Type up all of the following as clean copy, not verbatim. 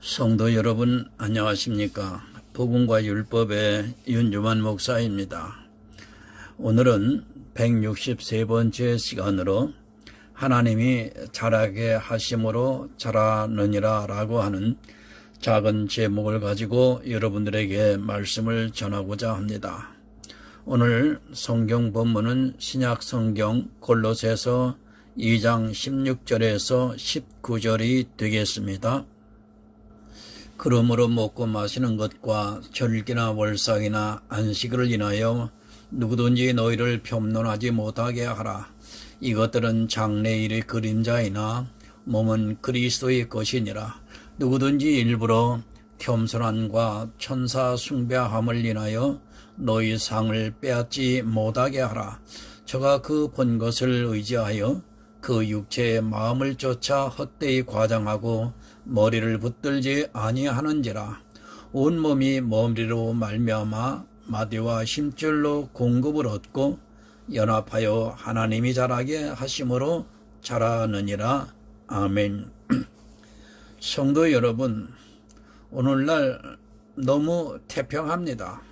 성도 여러분 안녕하십니까? 복음과 율법의 윤주만 목사입니다. 오늘은 163번째 시간으로 하나님이 자라게 하심으로 자라느니라 라고 하는 작은 제목을 가지고 여러분들에게 말씀을 전하고자 합니다. 오늘 성경 본문은 신약 성경 골로새서 2장 16절에서 19절이 되겠습니다. 그러므로 먹고 마시는 것과 절기나 월삭이나 안식을 인하여 누구든지 너희를 변론하지 못하게 하라. 이것들은 장래일의 그림자이나 몸은 그리스도의 것이니라. 누구든지 일부러 겸손함과 천사 숭배함을 인하여 너희 상을 빼앗지 못하게 하라. 저가 그 본 것을 의지하여 그 육체의 마음을 쫓아 헛되이 과장하고 머리를 붙들지 아니하는지라. 온몸이 머리로 말미암아 마디와 힘줄로 공급을 얻고 연합하여 하나님이 자라게 하심으로 자라느니라. 아멘. 성도 여러분, 오늘날 너무 태평합니다.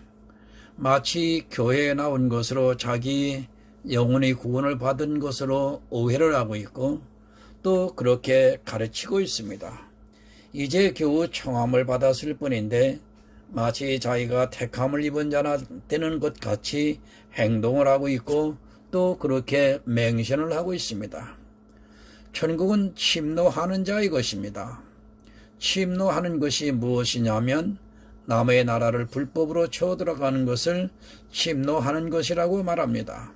마치 교회에 나온 것으로 자기 영혼의 구원을 받은 것으로 오해를 하고 있고 또 그렇게 가르치고 있습니다. 이제 겨우 청함을 받았을 뿐인데 마치 자기가 택함을 입은 자나 되는 것 같이 행동을 하고 있고 또 그렇게 맹신을 하고 있습니다. 천국은 침노하는 자의 것입니다. 침노하는 것이 무엇이냐면 남의 나라를 불법으로 쳐들어가는 것을 침노하는 것이라고 말합니다.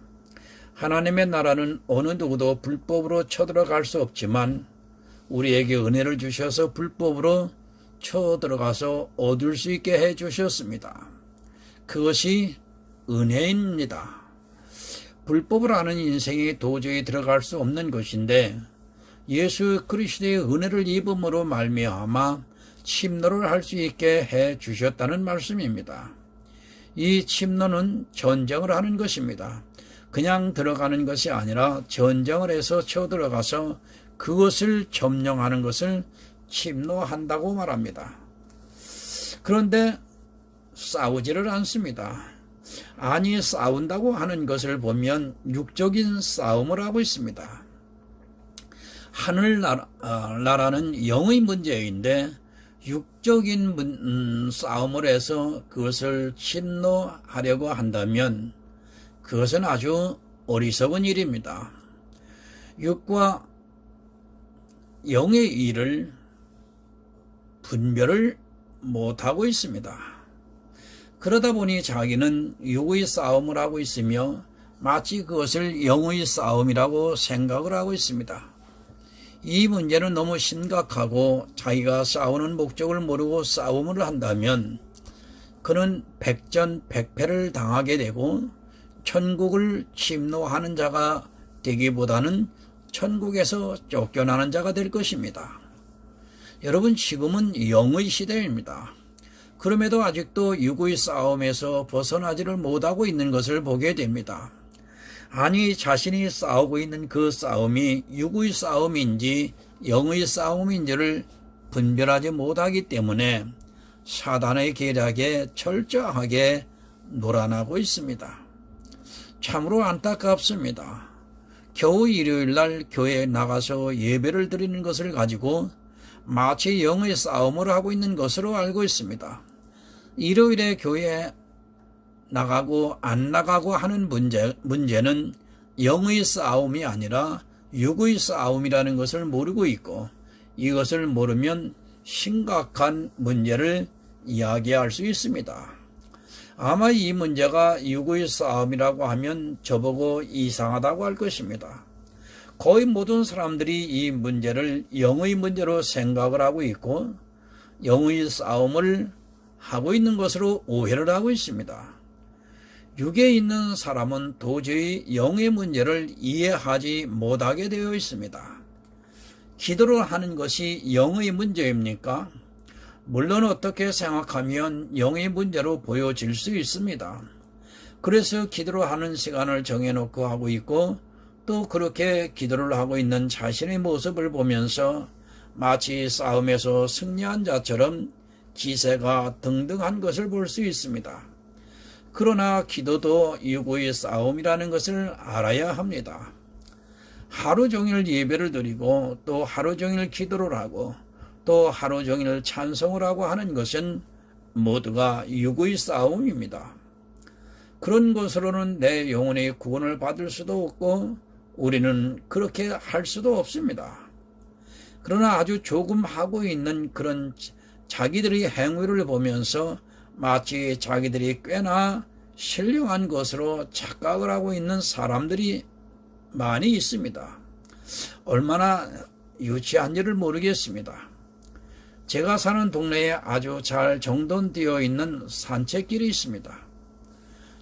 하나님의 나라는 어느 누구도 불법으로 쳐들어갈 수 없지만 우리에게 은혜를 주셔서 불법으로 쳐들어가서 얻을 수 있게 해주셨습니다. 그것이 은혜입니다. 불법을 하는 인생이 도저히 들어갈 수 없는 것인데 예수 그리스도의 은혜를 입음으로 말미암아 침노를 할 수 있게 해주셨다는 말씀입니다. 이 침노는 전쟁을 하는 것입니다. 그냥 들어가는 것이 아니라 전쟁을 해서 쳐들어가서 그것을 점령하는 것을 침노한다고 말합니다. 그런데 싸우지를 않습니다. 아니, 싸운다고 하는 것을 보면 육적인 싸움을 하고 있습니다. 하늘나라는 영의 문제인데 육적인 싸움을 해서 그것을 침노하려고 한다면 그것은 아주 어리석은 일입니다. 육과 영의 일을 분별을 못하고 있습니다. 그러다 보니 자기는 육의 싸움을 하고 있으며 마치 그것을 영의 싸움이라고 생각을 하고 있습니다. 이 문제는 너무 심각하고 자기가 싸우는 목적을 모르고 싸움을 한다면 그는 백전백패를 당하게 되고 천국을 침노하는 자가 되기보다는 천국에서 쫓겨나는 자가 될 것입니다. 여러분, 지금은 영의 시대입니다. 그럼에도 아직도 육의 싸움에서 벗어나지를 못하고 있는 것을 보게 됩니다. 아니, 자신이 싸우고 있는 그 싸움이 육의 싸움인지 영의 싸움인지를 분별하지 못하기 때문에 사단의 계략에 철저하게 놀아나고 있습니다. 참으로 안타깝습니다. 겨우 일요일날 교회에 나가서 예배를 드리는 것을 가지고 마치 영의 싸움을 하고 있는 것으로 알고 있습니다. 일요일에 교회에 나가고 안 나가고 하는 문제는 영의 싸움이 아니라 육의 싸움이라는 것을 모르고 있고 이것을 모르면 심각한 문제를 이야기할 수 있습니다. 아마 이 문제가 육의 싸움이라고 하면 저보고 이상하다고 할 것입니다. 거의 모든 사람들이 이 문제를 영의 문제로 생각을 하고 있고 영의 싸움을 하고 있는 것으로 오해를 하고 있습니다. 육에 있는 사람은 도저히 영의 문제를 이해하지 못하게 되어 있습니다. 기도를 하는 것이 영의 문제입니까? 물론 어떻게 생각하면 영의 문제로 보여질 수 있습니다. 그래서 기도를 하는 시간을 정해놓고 하고 있고 또 그렇게 기도를 하고 있는 자신의 모습을 보면서 마치 싸움에서 승리한 자처럼 기세가 등등한 것을 볼 수 있습니다. 그러나 기도도 유구의 싸움이라는 것을 알아야 합니다. 하루 종일 예배를 드리고 또 하루 종일 기도를 하고 또 하루 종일 찬송을 하고 하는 것은 모두가 유구의 싸움입니다. 그런 것으로는 내 영혼의 구원을 받을 수도 없고 우리는 그렇게 할 수도 없습니다. 그러나 아주 조금 하고 있는 그런 자기들의 행위를 보면서 마치 자기들이 꽤나 신령한 것으로 착각을 하고 있는 사람들이 많이 있습니다. 얼마나 유치한지를 모르겠습니다. 제가 사는 동네에 아주 잘 정돈되어 있는 산책길이 있습니다.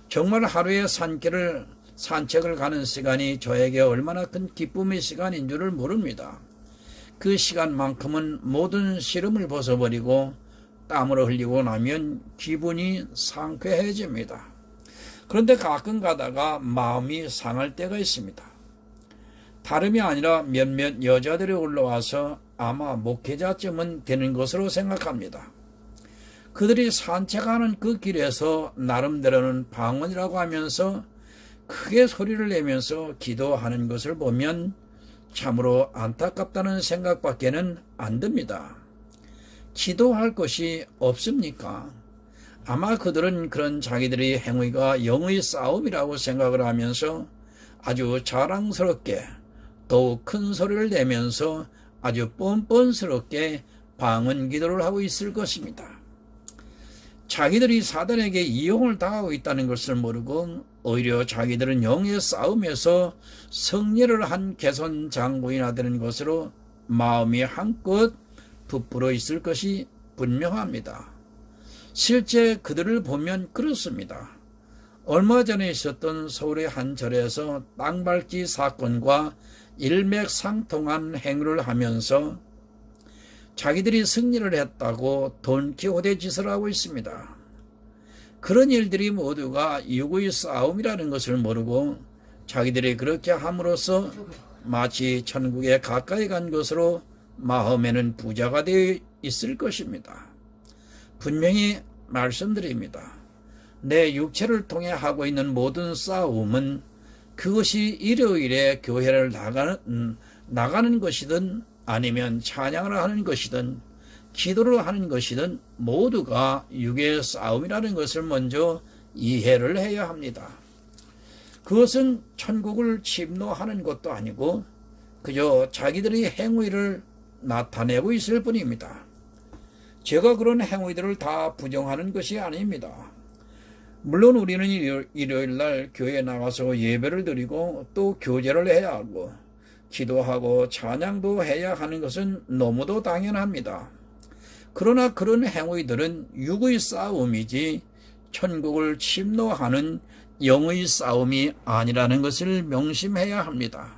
정말 하루에 산책을 가는 시간이 저에게 얼마나 큰 기쁨의 시간인 줄을 모릅니다. 그 시간만큼은 모든 시름을 벗어버리고 땀을 흘리고 나면 기분이 상쾌해집니다. 그런데 가끔 가다가 마음이 상할 때가 있습니다. 다름이 아니라 몇몇 여자들이 올라와서 아마 목회자쯤은 되는 것으로 생각합니다. 그들이 산책하는 그 길에서 나름대로는 방언이라고 하면서 크게 소리를 내면서 기도하는 것을 보면 참으로 안타깝다는 생각밖에는 안 듭니다. 기도할 것이 없습니까? 아마 그들은 그런 자기들의 행위가 영의 싸움이라고 생각을 하면서 아주 자랑스럽게 더욱 큰 소리를 내면서 아주 뻔뻔스럽게 방언 기도를 하고 있을 것입니다. 자기들이 사단에게 이용을 당하고 있다는 것을 모르고 오히려 자기들은 영의 싸움에서 승리를 한 개선 장군이나 되는 것으로 마음이 한껏 부풀어 있을 것이 분명합니다. 실제 그들을 보면 그렇습니다. 얼마 전에 있었던 서울의 한 절에서 땅밟기 사건과 일맥상통한 행위를 하면서 자기들이 승리를 했다고 돈키호테 짓을 하고 있습니다. 그런 일들이 모두가 유구의 싸움이라는 것을 모르고 자기들이 그렇게 함으로써 마치 천국에 가까이 간 것으로 마음에는 부자가 되어 있을 것입니다. 분명히 말씀드립니다. 내 육체를 통해 하고 있는 모든 싸움은 그것이 일요일에 교회를 나가는 것이든 아니면 찬양을 하는 것이든 기도를 하는 것이든 모두가 육의 싸움이라는 것을 먼저 이해를 해야 합니다. 그것은 천국을 침노하는 것도 아니고 그저 자기들의 행위를 나타내고 있을 뿐입니다. 제가 그런 행위들을 다 부정하는 것이 아닙니다. 물론 우리는 일요일 날 교회에 나가서 예배를 드리고 또 교제를 해야 하고 기도하고 찬양도 해야 하는 것은 너무도 당연합니다. 그러나 그런 행위들은 육의 싸움이지 천국을 침노하는 영의 싸움이 아니라는 것을 명심해야 합니다.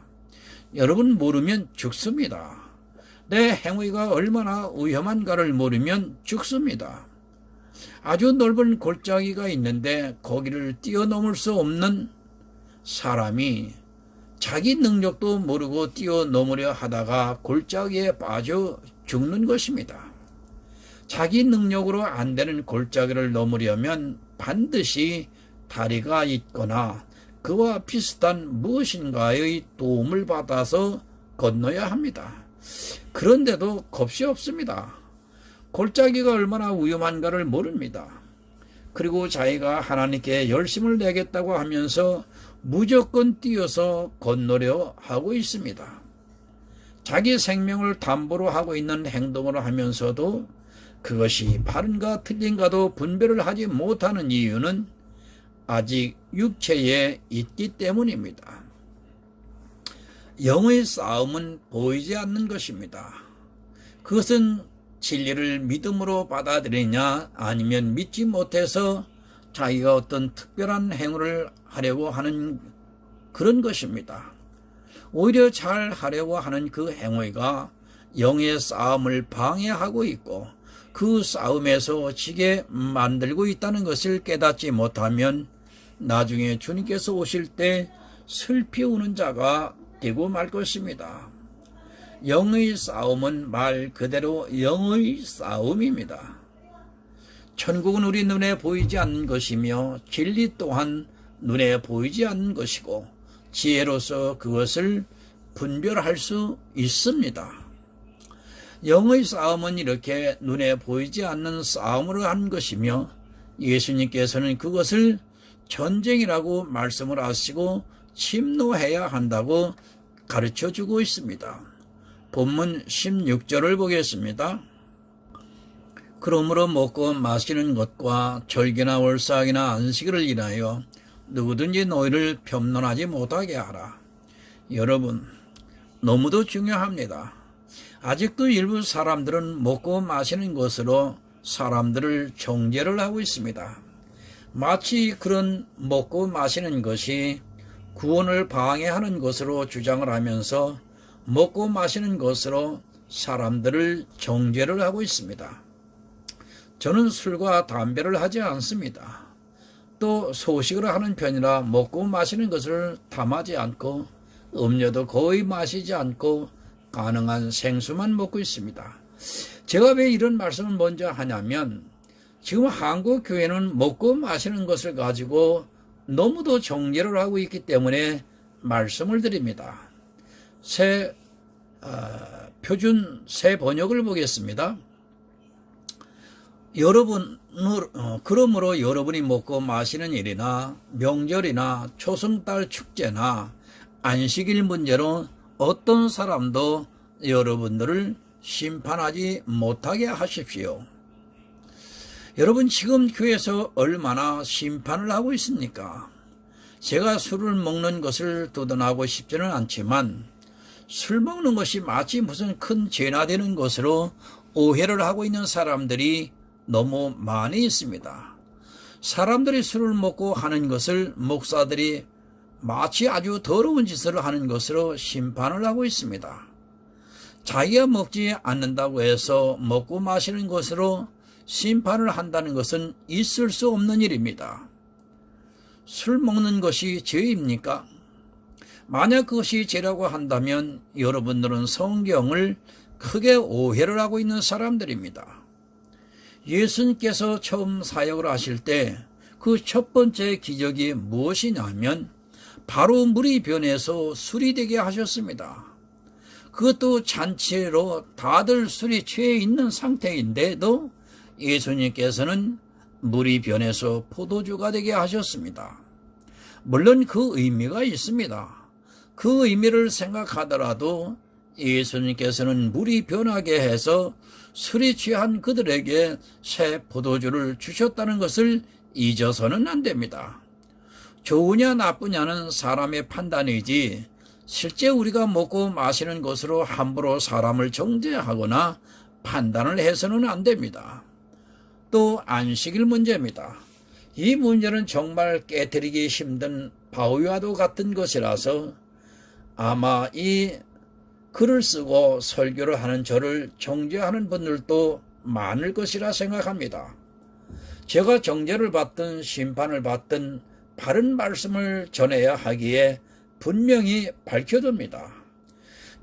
여러분 모르면 죽습니다. 내 행위가 얼마나 위험한가를 모르면 죽습니다. 아주 넓은 골짜기가 있는데 거기를 뛰어넘을 수 없는 사람이 자기 능력도 모르고 뛰어넘으려 하다가 골짜기에 빠져 죽는 것입니다. 자기 능력으로 안 되는 골짜기를 넘으려면 반드시 다리가 있거나 그와 비슷한 무엇인가의 도움을 받아서 건너야 합니다. 그런데도 겁이 없습니다. 골짜기가 얼마나 위험한가를 모릅니다. 그리고 자기가 하나님께 열심을 내겠다고 하면서 무조건 뛰어서 건너려 하고 있습니다. 자기 생명을 담보로 하고 있는 행동을 하면서도 그것이 바른가 틀린가도 분별을 하지 못하는 이유는 아직 육체에 있기 때문입니다. 영의 싸움은 보이지 않는 것입니다. 그것은 진리를 믿음으로 받아들이냐 아니면 믿지 못해서 자기가 어떤 특별한 행위를 하려고 하는 그런 것입니다. 오히려 잘 하려고 하는 그 행위가 영의 싸움을 방해하고 있고 그 싸움에서 지게 만들고 있다는 것을 깨닫지 못하면 나중에 주님께서 오실 때 슬피 우는 자가 되고 말 것입니다. 영의 싸움은 말 그대로 영의 싸움입니다. 천국은 우리 눈에 보이지 않는 것이며 진리 또한 눈에 보이지 않는 것이고 지혜로서 그것을 분별할 수 있습니다. 영의 싸움은 이렇게 눈에 보이지 않는 싸움으로 한 것이며 예수님께서는 그것을 전쟁이라고 말씀을 하시고 침노해야 한다고 가르쳐주고 있습니다. 본문 16절을 보겠습니다. 그러므로 먹고 마시는 것과 절기나 월삭이나 안식일을 인하여 누구든지 너희를 변론하지 못하게 하라. 여러분, 너무도 중요합니다. 아직도 일부 사람들은 먹고 마시는 것으로 사람들을 정죄를 하고 있습니다. 마치 그런 먹고 마시는 것이 구원을 방해하는 것으로 주장을 하면서 먹고 마시는 것으로 사람들을 정죄를 하고 있습니다. 저는 술과 담배를 하지 않습니다. 또 소식을 하는 편이라 먹고 마시는 것을 탐하지 않고 음료도 거의 마시지 않고 가능한 생수만 먹고 있습니다. 제가 왜 이런 말씀을 먼저 하냐면 지금 한국 교회는 먹고 마시는 것을 가지고 너무도 정죄를 하고 있기 때문에 말씀을 드립니다. 표준 새 번역을 보겠습니다. 그러므로 여러분이 먹고 마시는 일이나 명절이나 초승달 축제나 안식일 문제로 어떤 사람도 여러분들을 심판하지 못하게 하십시오. 여러분, 지금 교회에서 얼마나 심판을 하고 있습니까? 제가 술을 먹는 것을 도전하고 싶지는 않지만 술 먹는 것이 마치 무슨 큰 죄나 되는 것으로 오해를 하고 있는 사람들이 너무 많이 있습니다. 사람들이 술을 먹고 하는 것을 목사들이 마치 아주 더러운 짓을 하는 것으로 심판을 하고 있습니다. 자기가 먹지 않는다고 해서 먹고 마시는 것으로 심판을 한다는 것은 있을 수 없는 일입니다. 술 먹는 것이 죄입니까? 만약 그것이 죄라고 한다면 여러분들은 성경을 크게 오해를 하고 있는 사람들입니다. 예수님께서 처음 사역을 하실 때 그 첫 번째 기적이 무엇이냐면 바로 물이 변해서 술이 되게 하셨습니다. 그것도 잔치로 다들 술이 취해 있는 상태인데도 예수님께서는 물이 변해서 포도주가 되게 하셨습니다. 물론 그 의미가 있습니다. 그 의미를 생각하더라도 예수님께서는 물이 변하게 해서 술이 취한 그들에게 새 포도주를 주셨다는 것을 잊어서는 안 됩니다. 좋으냐 나쁘냐는 사람의 판단이지 실제 우리가 먹고 마시는 것으로 함부로 사람을 정죄하거나 판단을 해서는 안 됩니다. 또 안식일 문제입니다. 이 문제는 정말 깨트리기 힘든 바위와도 같은 것이라서 아마 이 글을 쓰고 설교를 하는 저를 정죄하는 분들도 많을 것이라 생각합니다. 제가 정죄를 받든 심판을 받든 바른 말씀을 전해야 하기에 분명히 밝혀둡니다.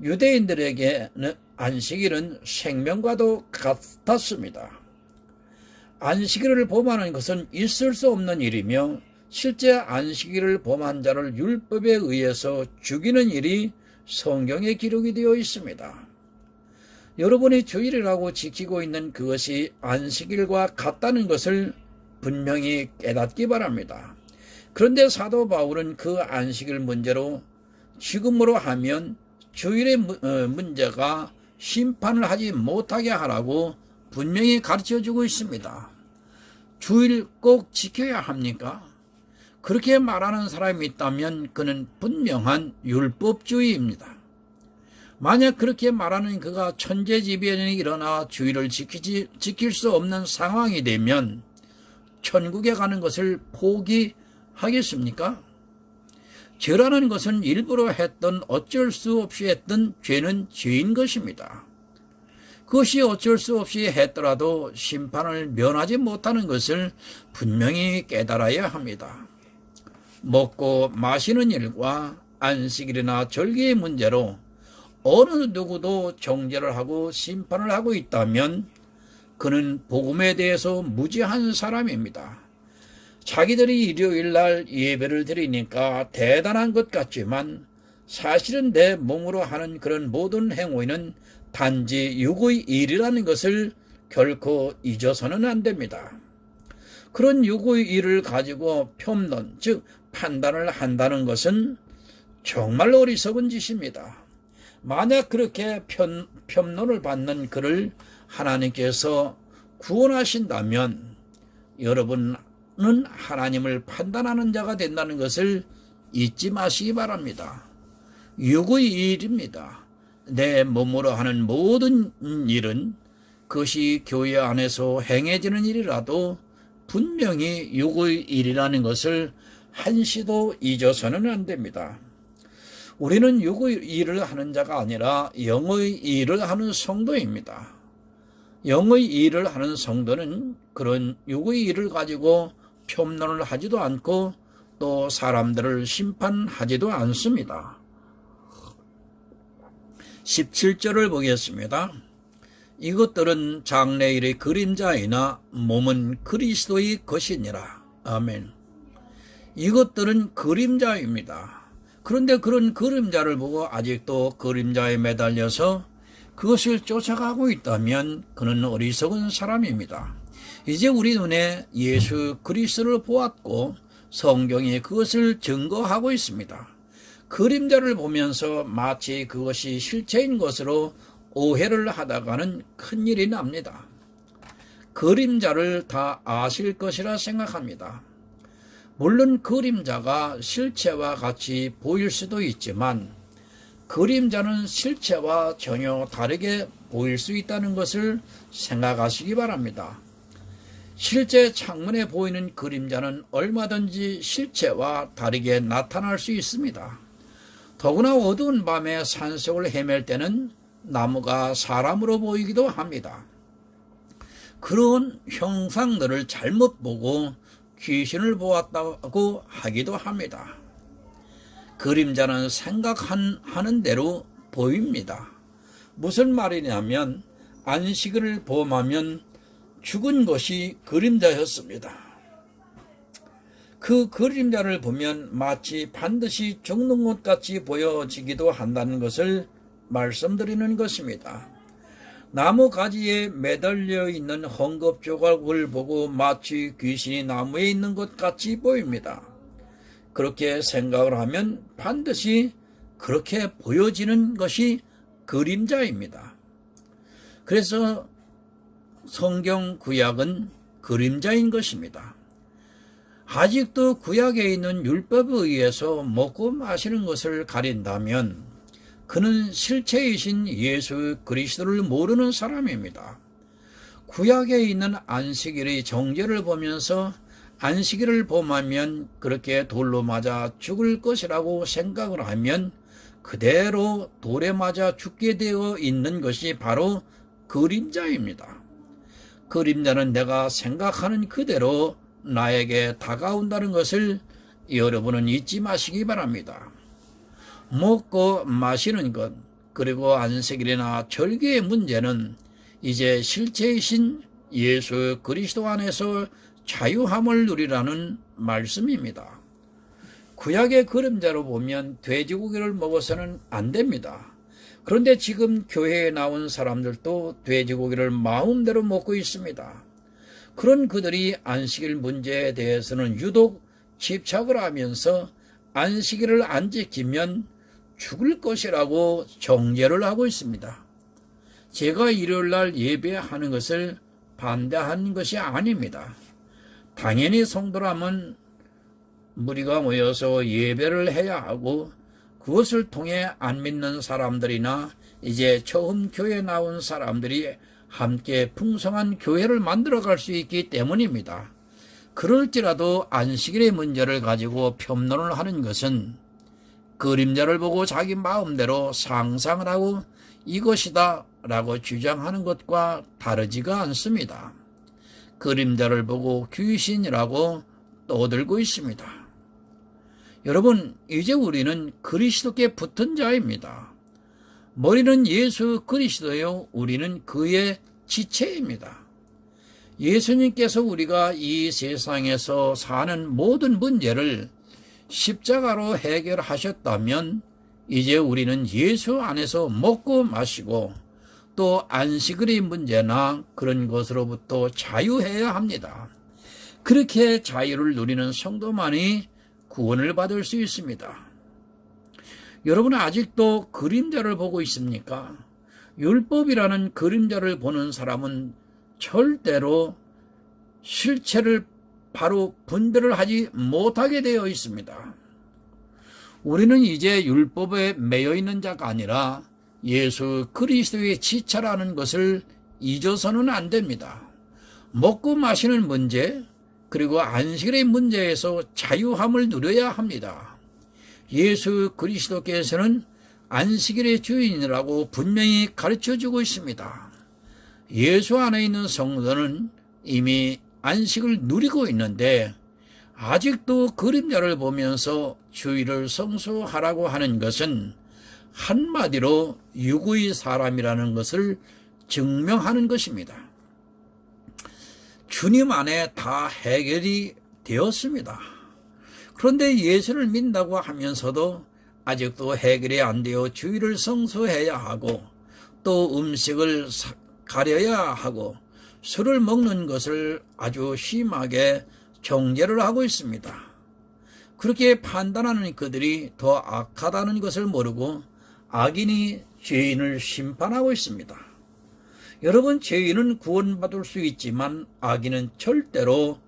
유대인들에게는 안식일은 생명과도 같았습니다. 안식일을 범하는 것은 있을 수 없는 일이며 실제 안식일을 범한 자를 율법에 의해서 죽이는 일이 성경에 기록이 되어 있습니다. 여러분이 주일이라고 지키고 있는 그것이 안식일과 같다는 것을 분명히 깨닫기 바랍니다. 그런데 사도 바울은 그 안식일 문제로 지금으로 하면 주일의 문제가 심판을 하지 못하게 하라고 분명히 가르쳐주고 있습니다. 주일 꼭 지켜야 합니까? 그렇게 말하는 사람이 있다면 그는 분명한 율법주의입니다. 만약 그렇게 말하는 그가 천재지변이 일어나 주일을 지킬 수 없는 상황이 되면 천국에 가는 것을 포기하겠습니까? 죄라는 것은 일부러 했던 어쩔 수 없이 했던 죄는 죄인 것입니다. 그것이 어쩔 수 없이 했더라도 심판을 면하지 못하는 것을 분명히 깨달아야 합니다. 먹고 마시는 일과 안식일이나 절기의 문제로 어느 누구도 정죄를 하고 심판을 하고 있다면 그는 복음에 대해서 무지한 사람입니다. 자기들이 일요일 날 예배를 드리니까 대단한 것 같지만 사실은 내 몸으로 하는 그런 모든 행위는 단지 육의 일이라는 것을 결코 잊어서는 안 됩니다. 그런 육의 일을 가지고 평론, 즉 판단을 한다는 것은 정말 어리석은 짓입니다. 만약 그렇게 평론을 받는 그를 하나님께서 구원하신다면 여러분은 하나님을 판단하는 자가 된다는 것을 잊지 마시기 바랍니다. 육의 일입니다. 내 몸으로 하는 모든 일은 그것이 교회 안에서 행해지는 일이라도 분명히 육의 일이라는 것을 한시도 잊어서는 안 됩니다. 우리는 육의 일을 하는 자가 아니라 영의 일을 하는 성도입니다. 영의 일을 하는 성도는 그런 육의 일을 가지고 평론을 하지도 않고 또 사람들을 심판하지도 않습니다. 17절을 보겠습니다. 이것들은 장래일의 그림자이나 몸은 그리스도의 것이니라. 아멘. 이것들은 그림자입니다. 그런데 그런 그림자를 보고 아직도 그림자에 매달려서 그것을 쫓아가고 있다면 그는 어리석은 사람입니다. 이제 우리 눈에 예수 그리스도를 보았고 성경이 그것을 증거하고 있습니다. 그림자를 보면서 마치 그것이 실체인 것으로 오해를 하다가는 큰일이 납니다. 그림자를 다 아실 것이라 생각합니다. 물론 그림자가 실체와 같이 보일 수도 있지만 그림자는 실체와 전혀 다르게 보일 수 있다는 것을 생각하시기 바랍니다. 실제 창문에 보이는 그림자는 얼마든지 실체와 다르게 나타날 수 있습니다. 더구나 어두운 밤에 산속을 헤맬 때는 나무가 사람으로 보이기도 합니다. 그런 형상들을 잘못 보고 귀신을 보았다고 하기도 합니다. 그림자는 생각하는 대로 보입니다. 무슨 말이냐면 안식일을 범하면 죽은 것이 그림자였습니다. 그 그림자를 보면 마치 반드시 죽는 것 같이 보여지기도 한다는 것을 말씀드리는 것입니다. 나무 가지에 매달려 있는 헝겊 조각을 보고 마치 귀신이 나무에 있는 것 같이 보입니다. 그렇게 생각을 하면 반드시 그렇게 보여지는 것이 그림자입니다. 그래서 성경 구약은 그림자인 것입니다. 아직도 구약에 있는 율법에 의해서 먹고 마시는 것을 가린다면 그는 실체이신 예수 그리스도를 모르는 사람입니다. 구약에 있는 안식일의 정죄를 보면서 안식일을 범하면 그렇게 돌로 맞아 죽을 것이라고 생각을 하면 그대로 돌에 맞아 죽게 되어 있는 것이 바로 그림자입니다. 그림자는 내가 생각하는 그대로 나에게 다가온다는 것을 여러분은 잊지 마시기 바랍니다. 먹고 마시는 것 그리고 안식일이나 절기의 문제는 이제 실체이신 예수 그리스도 안에서 자유함을 누리라는 말씀입니다. 구약의 그림자로 보면 돼지고기를 먹어서는 안 됩니다. 그런데 지금 교회에 나온 사람들도 돼지고기를 마음대로 먹고 있습니다. 그런 그들이 안식일 문제에 대해서는 유독 집착을 하면서 안식일을 안 지키면 죽을 것이라고 정죄를 하고 있습니다. 제가 일요일날 예배하는 것을 반대하는 것이 아닙니다. 당연히 성도라면 무리가 모여서 예배를 해야 하고 그것을 통해 안 믿는 사람들이나 이제 처음 교회에 나온 사람들이 함께 풍성한 교회를 만들어갈 수 있기 때문입니다. 그럴지라도 안식일의 문제를 가지고 평론을 하는 것은 그림자를 보고 자기 마음대로 상상을 하고 이것이다 라고 주장하는 것과 다르지가 않습니다. 그림자를 보고 귀신이라고 떠들고 있습니다. 여러분, 이제 우리는 그리스도께 붙은 자입니다. 머리는 예수 그리스도요, 우리는 그의 지체입니다. 예수님께서 우리가 이 세상에서 사는 모든 문제를 십자가로 해결하셨다면 이제 우리는 예수 안에서 먹고 마시고 또 안식일의 문제나 그런 것으로부터 자유해야 합니다. 그렇게 자유를 누리는 성도만이 구원을 받을 수 있습니다. 여러분은 아직도 그림자를 보고 있습니까? 율법이라는 그림자를 보는 사람은 절대로 실체를 바로 분별을 하지 못하게 되어 있습니다. 우리는 이제 율법에 매여 있는 자가 아니라 예수 그리스도의 지체라는 것을 잊어서는 안 됩니다. 먹고 마시는 문제, 그리고 안식일의 문제에서 자유함을 누려야 합니다. 예수 그리스도께서는 안식일의 주인이라고 분명히 가르쳐주고 있습니다. 예수 안에 있는 성도는 이미 안식을 누리고 있는데 아직도 그림자를 보면서 주일을 성수하라고 하는 것은 한마디로 육의 사람이라는 것을 증명하는 것입니다. 주님 안에 다 해결이 되었습니다. 그런데 예수를 믿는다고 하면서도 아직도 해결이 안 되어 주일을 성수해야 하고 또 음식을 가려야 하고 술을 먹는 것을 아주 심하게 정죄를 하고 있습니다. 그렇게 판단하는 그들이 더 악하다는 것을 모르고 악인이 죄인을 심판하고 있습니다. 여러분, 죄인은 구원받을 수 있지만 악인은 절대로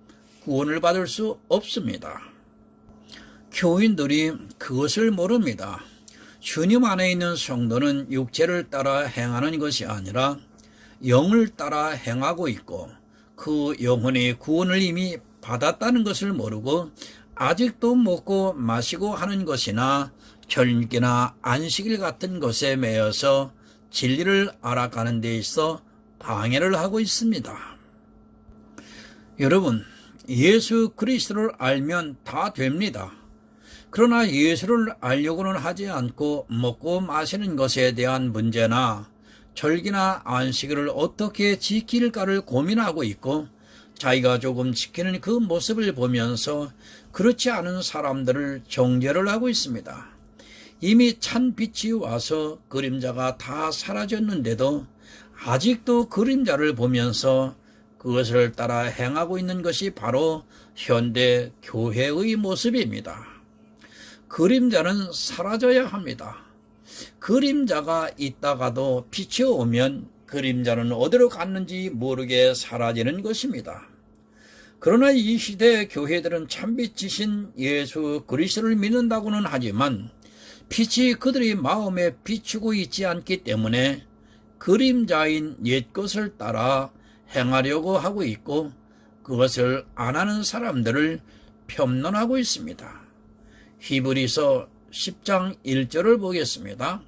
구원을 받을 수 없습니다. 교인들이 그것을 모릅니다. 주님 안에 있는 성도는 육체를 따라 행하는 것이 아니라 영을 따라 행하고 있고 그 영혼의 구원을 이미 받았다는 것을 모르고 아직도 먹고 마시고 하는 것이나 절기나 안식일 같은 것에 매여서 진리를 알아가는 데 있어 방해를 하고 있습니다. 여러분, 예수 그리스도를 알면 다 됩니다. 그러나 예수를 알려고는 하지 않고 먹고 마시는 것에 대한 문제나 절기나 안식일을 어떻게 지킬까를 고민하고 있고 자기가 조금 지키는 그 모습을 보면서 그렇지 않은 사람들을 정죄를 하고 있습니다. 이미 찬 빛이 와서 그림자가 다 사라졌는데도 아직도 그림자를 보면서 그것을 따라 행하고 있는 것이 바로 현대 교회의 모습입니다. 그림자는 사라져야 합니다. 그림자가 있다가도 빛이 오면 그림자는 어디로 갔는지 모르게 사라지는 것입니다. 그러나 이 시대의 교회들은 참빛이신 예수 그리스도를 믿는다고는 하지만 빛이 그들의 마음에 비추고 있지 않기 때문에 그림자인 옛것을 따라 행하려고 하고 있고 그것을 안 하는 사람들을 폄론하고 있습니다. 히브리서 10장 1절을 보겠습니다.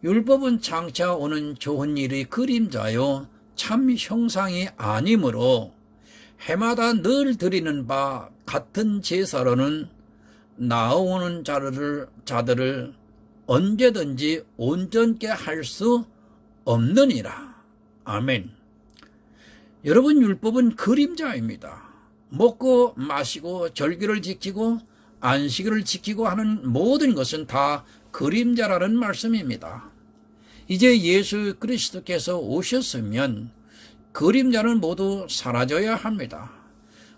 율법은 장차 오는 좋은 일의 그림자요 참 형상이 아니므로 해마다 늘 드리는 바 같은 제사로는 나아오는 자들을 언제든지 온전케 할 수 없느니라. 아멘. 여러분, 율법은 그림자입니다. 먹고 마시고 절기를 지키고 안식일을 지키고 하는 모든 것은 다 그림자라는 말씀입니다. 이제 예수 그리스도께서 오셨으면 그림자는 모두 사라져야 합니다.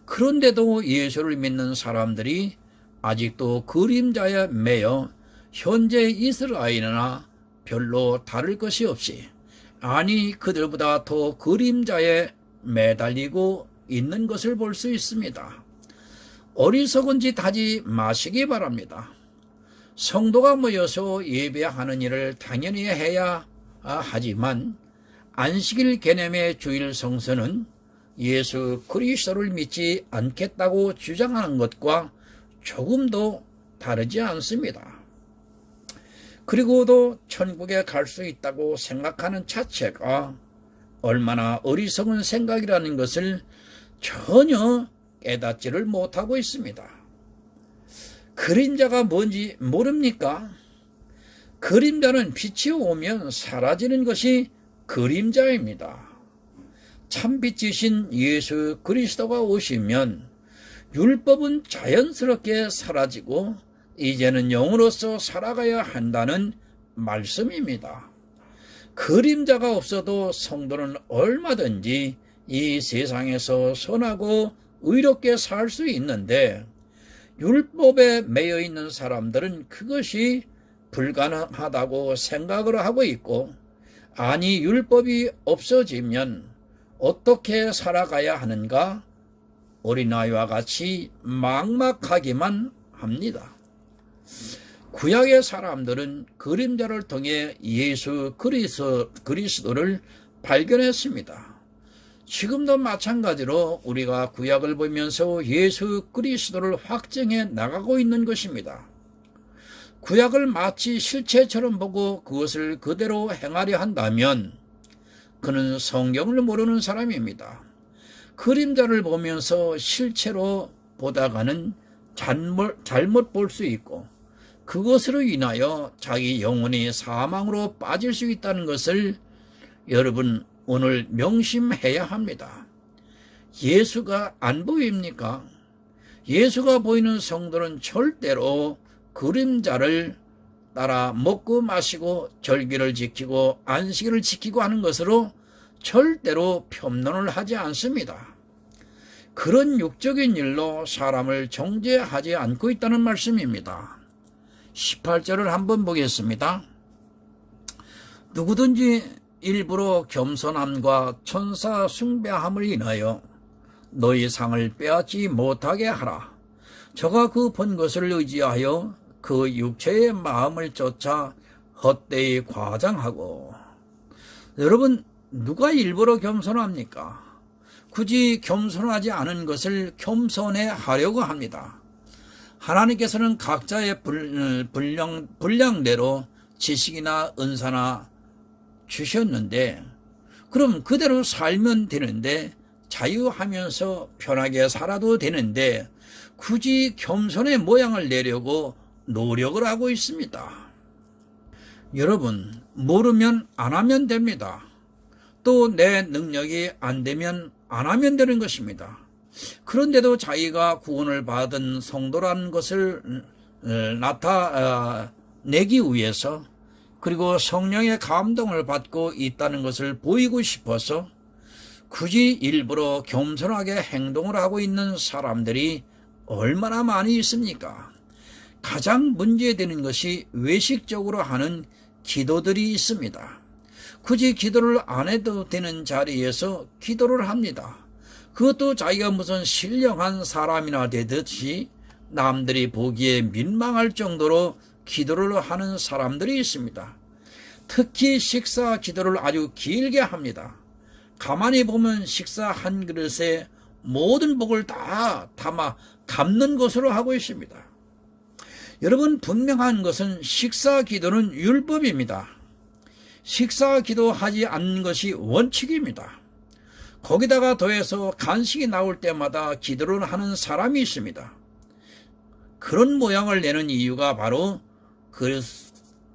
그런데도 예수를 믿는 사람들이 아직도 그림자에 매여 현재 이스라엘이나 별로 다를 것이 없이 아니 그들보다 더 그림자에 매달리고 있는 것을 볼 수 있습니다. 어리석은 짓 하지 마시기 바랍니다. 성도가 모여서 예배하는 일을 당연히 해야 하지만 안식일 개념의 주일 성서는 예수 그리스도를 믿지 않겠다고 주장하는 것과 조금도 다르지 않습니다. 그리고도 천국에 갈 수 있다고 생각하는 자체가 얼마나 어리석은 생각이라는 것을 전혀 깨닫지를 못하고 있습니다. 그림자가 뭔지 모릅니까? 그림자는 빛이 오면 사라지는 것이 그림자입니다. 참빛이신 예수 그리스도가 오시면 율법은 자연스럽게 사라지고 이제는 영으로서 살아가야 한다는 말씀입니다. 그림자가 없어도 성도는 얼마든지 이 세상에서 선하고 의롭게 살 수 있는데 율법에 매여 있는 사람들은 그것이 불가능하다고 생각을 하고 있고, 아니 율법이 없어지면 어떻게 살아가야 하는가 어린아이와 같이 막막하기만 합니다. 구약의 사람들은 그림자를 통해 예수 그리스도를 발견했습니다. 지금도 마찬가지로 우리가 구약을 보면서 예수 그리스도를 확증해 나가고 있는 것입니다. 구약을 마치 실체처럼 보고 그것을 그대로 행하려 한다면 그는 성경을 모르는 사람입니다. 그림자를 보면서 실체로 보다가는 잘못 볼 수 있고 그것으로 인하여 자기 영혼이 사망으로 빠질 수 있다는 것을 여러분 오늘 명심해야 합니다. 예수가 안 보입니까? 예수가 보이는 성도는 절대로 그림자를 따라 먹고 마시고 절기를 지키고 안식일을 지키고 하는 것으로 절대로 편론을 하지 않습니다. 그런 육적인 일로 사람을 정죄하지 않고 있다는 말씀입니다. 18절을 한번 보겠습니다. 누구든지 일부러 겸손함과 천사 숭배함을 인하여 너희 상을 빼앗지 못하게 하라. 저가 그 본 것을 의지하여 그 육체의 마음을 쫓아 헛되이 과장하고. 여러분, 누가 일부러 겸손합니까? 굳이 겸손하지 않은 것을 겸손해 하려고 합니다. 하나님께서는 각자의 분량대로 지식이나 은사나 주셨는데 그럼 그대로 살면 되는데, 자유하면서 편하게 살아도 되는데 굳이 겸손의 모양을 내려고 노력을 하고 있습니다. 여러분, 모르면 안 하면 됩니다. 또 내 능력이 안 되면 안 하면 되는 것입니다. 그런데도 자기가 구원을 받은 성도라는 것을 나타내기 위해서, 그리고 성령의 감동을 받고 있다는 것을 보이고 싶어서 굳이 일부러 겸손하게 행동을 하고 있는 사람들이 얼마나 많이 있습니까? 가장 문제되는 것이 외식적으로 하는 기도들이 있습니다. 굳이 기도를 안 해도 되는 자리에서 기도를 합니다. 그것도 자기가 무슨 신령한 사람이나 되듯이 남들이 보기에 민망할 정도로 기도를 하는 사람들이 있습니다. 특히 식사 기도를 아주 길게 합니다. 가만히 보면 식사 한 그릇에 모든 복을 다 담아 갚는 것으로 하고 있습니다. 여러분, 분명한 것은 식사 기도는 율법입니다. 식사 기도하지 않는 것이 원칙입니다. 거기다가 더해서 간식이 나올 때마다 기도를 하는 사람이 있습니다. 그런 모양을 내는 이유가 바로 그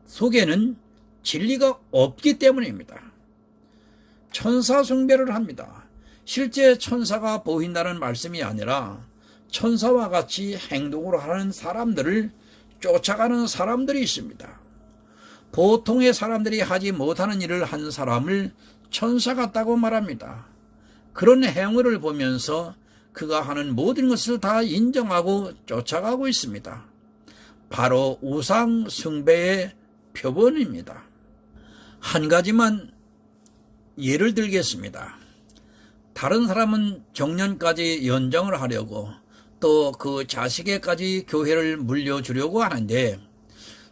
속에는 진리가 없기 때문입니다. 천사 숭배를 합니다. 실제 천사가 보인다는 말씀이 아니라 천사와 같이 행동을 하는 사람들을 쫓아가는 사람들이 있습니다. 보통의 사람들이 하지 못하는 일을 한 사람을 천사 같다고 말합니다. 그런 행위를 보면서 그가 하는 모든 것을 다 인정하고 쫓아가고 있습니다. 바로 우상 숭배의 표본입니다. 한 가지만 예를 들겠습니다. 다른 사람은 정년까지 연장을 하려고 또 그 자식에까지 교회를 물려주려고 하는데,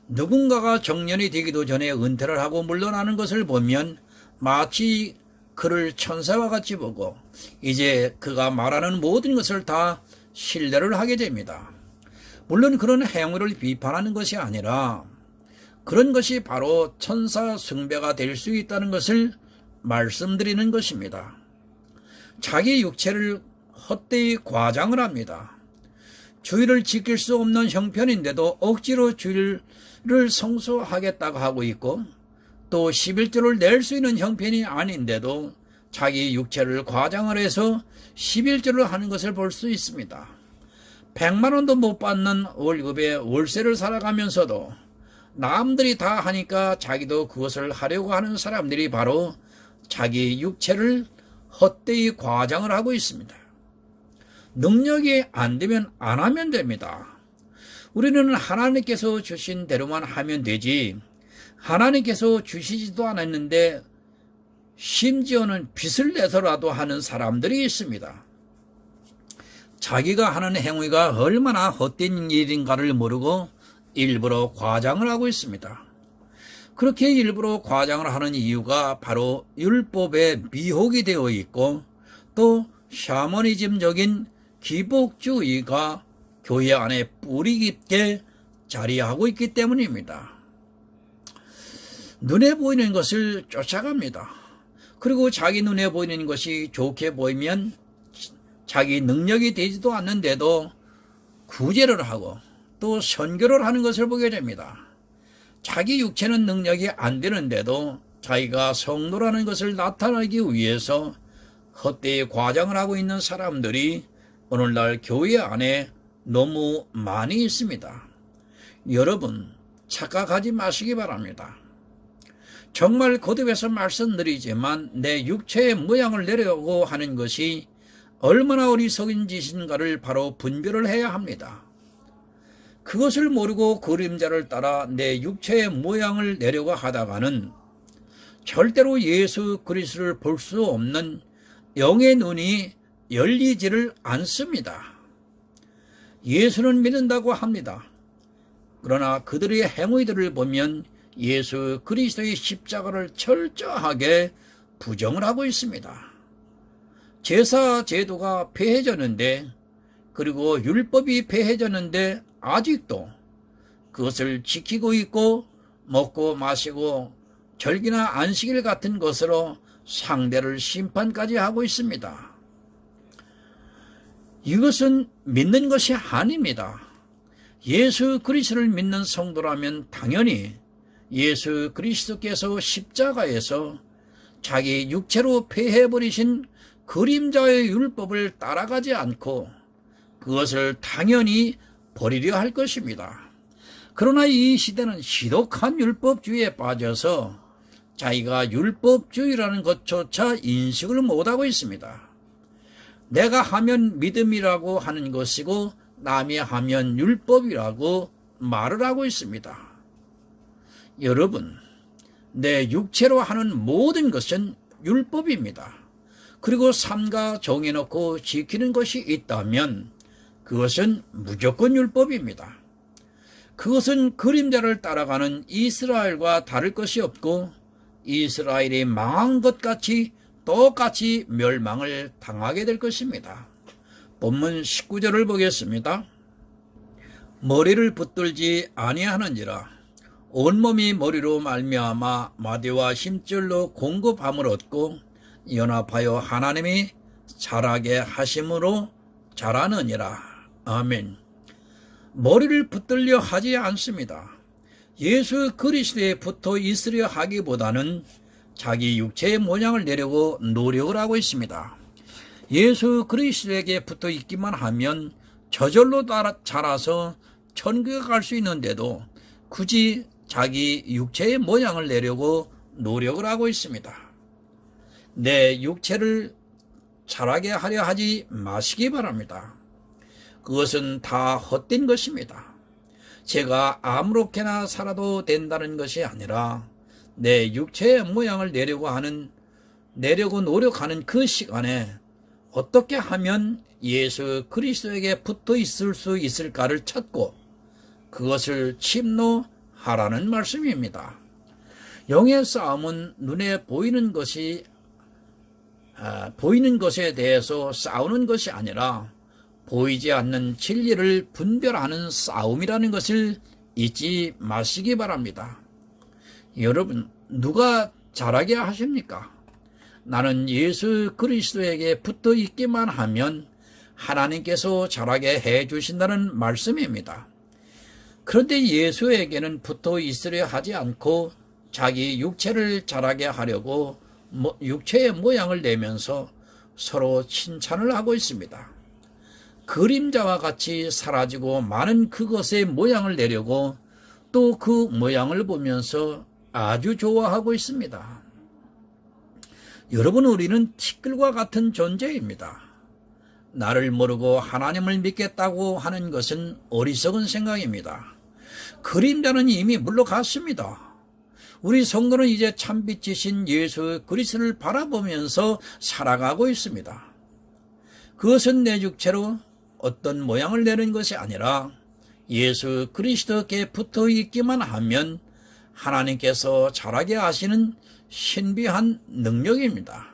누군가가 정년이 되기도 전에 은퇴를 하고 물러나는 것을 보면 마치 그를 천사와 같이 보고 이제 그가 말하는 모든 것을 다 신뢰를 하게 됩니다. 물론 그런 행위를 비판하는 것이 아니라 그런 것이 바로 천사 숭배가 될 수 있다는 것을 말씀드리는 것입니다. 자기 육체를 헛되이 과장을 합니다. 주일을 지킬 수 없는 형편인데도 억지로 주일을 성수하겠다고 하고 있고, 또 11조를 낼 수 있는 형편이 아닌데도 자기 육체를 과장을 해서 11조를 하는 것을 볼 수 있습니다. 100만 원도 못 받는 월급에 월세를 살아가면서도 남들이 다 하니까 자기도 그것을 하려고 하는 사람들이 바로 자기 육체를 헛되이 과장을 하고 있습니다. 능력이 안 되면 안 하면 됩니다. 우리는 하나님께서 주신 대로만 하면 되지, 하나님께서 주시지도 않았는데 심지어는 빚을 내서라도 하는 사람들이 있습니다. 자기가 하는 행위가 얼마나 헛된 일인가를 모르고 일부러 과장을 하고 있습니다. 그렇게 일부러 과장을 하는 이유가 바로 율법에 미혹이 되어 있고, 또 샤머니즘적인 기복주의가 교회 안에 뿌리 깊게 자리하고 있기 때문입니다. 눈에 보이는 것을 쫓아갑니다. 그리고 자기 눈에 보이는 것이 좋게 보이면 자기 능력이 되지도 않는데도 구제를 하고 또 선교를 하는 것을 보게 됩니다. 자기 육체는 능력이 안 되는데도 자기가 성도라는 것을 나타내기 위해서 헛되이 과장을 하고 있는 사람들이 오늘날 교회 안에 너무 많이 있습니다. 여러분, 착각하지 마시기 바랍니다. 정말 거듭해서 말씀드리지만 내 육체의 모양을 내려고 하는 것이 얼마나 어리석은 짓인가를 바로 분별을 해야 합니다. 그것을 모르고 그림자를 따라 내 육체의 모양을 내려고 하다가는 절대로 예수 그리스도를 볼 수 없는 영의 눈이 열리지를 않습니다. 예수는 믿는다고 합니다. 그러나 그들의 행위들을 보면 예수 그리스도의 십자가를 철저하게 부정을 하고 있습니다. 제사 제도가 폐해졌는데, 그리고 율법이 폐해졌는데 아직도 그것을 지키고 있고 먹고 마시고 절기나 안식일 같은 것으로 상대를 심판까지 하고 있습니다. 이것은 믿는 것이 아닙니다. 예수 그리스도를 믿는 성도라면 당연히 예수 그리스도께서 십자가에서 자기 육체로 폐해버리신 그림자의 율법을 따라가지 않고 그것을 당연히 버리려 할 것입니다. 그러나 이 시대는 지독한 율법주의에 빠져서 자기가 율법주의라는 것조차 인식을 못하고 있습니다. 내가 하면 믿음이라고 하는 것이고 남이 하면 율법이라고 말을 하고 있습니다. 여러분, 내 육체로 하는 모든 것은 율법입니다. 그리고 삼가 정해놓고 지키는 것이 있다면 그것은 무조건 율법입니다. 그것은 그림자를 따라가는 이스라엘과 다를 것이 없고 이스라엘이 망한 것 같이 똑같이 멸망을 당하게 될 것입니다. 본문 19절을 보겠습니다. 머리를 붙들지 아니하는지라 온몸이 머리로 말미암아 마디와 힘줄로 공급함을 얻고 연합하여 하나님이 자라게 하심으로 자라느니라. 아멘. 머리를 붙들려 하지 않습니다. 예수 그리스도에 붙어 있으려 하기보다는 자기 육체의 모양을 내려고 노력을 하고 있습니다. 예수 그리스도에게 붙어 있기만 하면 저절로 자라서 천국에 갈 수 있는데도 굳이 자기 육체의 모양을 내려고 노력을 하고 있습니다. 내 육체를 자라게 하려 하지 마시기 바랍니다. 그것은 다 헛된 것입니다. 제가 아무렇게나 살아도 된다는 것이 아니라 내 육체의 모양을 내려고 노력하는 그 시간에 어떻게 하면 예수 그리스도에게 붙어 있을 수 있을까를 찾고 그것을 침노하라는 말씀입니다. 영의 싸움은 눈에 보이는 것에 대해서 싸우는 것이 아니라 보이지 않는 진리를 분별하는 싸움이라는 것을 잊지 마시기 바랍니다. 여러분, 누가 잘하게 하십니까? 나는 예수 그리스도에게 붙어 있기만 하면 하나님께서 자라게 해 주신다는 말씀입니다. 그런데 예수에게는 붙어 있으려 하지 않고 자기 육체를 자라게 하려고 육체의 모양을 내면서 서로 칭찬을 하고 있습니다. 그림자와 같이 사라지고 많은 그것의 모양을 내려고 또 그 모양을 보면서 아주 좋아하고 있습니다. 여러분, 우리는 티끌과 같은 존재입니다. 나를 모르고 하나님을 믿겠다고 하는 것은 어리석은 생각입니다. 그림자는 이미 물러갔습니다. 우리 성도는 이제 참빛이신 예수 그리스도를 바라보면서 살아가고 있습니다. 그것은 내 육체로 어떤 모양을 내는 것이 아니라 예수 그리스도께 붙어 있기만 하면 하나님께서 자라게 하시는 신비한 능력입니다.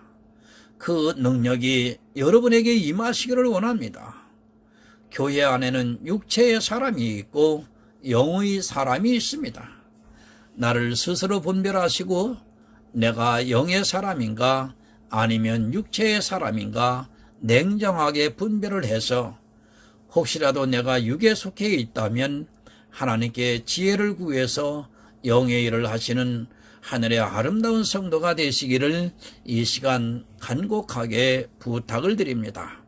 그 능력이 여러분에게 임하시기를 원합니다. 교회 안에는 육체의 사람이 있고 영의 사람이 있습니다. 나를 스스로 분별하시고 내가 영의 사람인가 아니면 육체의 사람인가 냉정하게 분별을 해서 혹시라도 내가 육에 속해 있다면 하나님께 지혜를 구해서 영의 일을 하시는 하늘의 아름다운 성도가 되시기를 이 시간 간곡하게 부탁을 드립니다.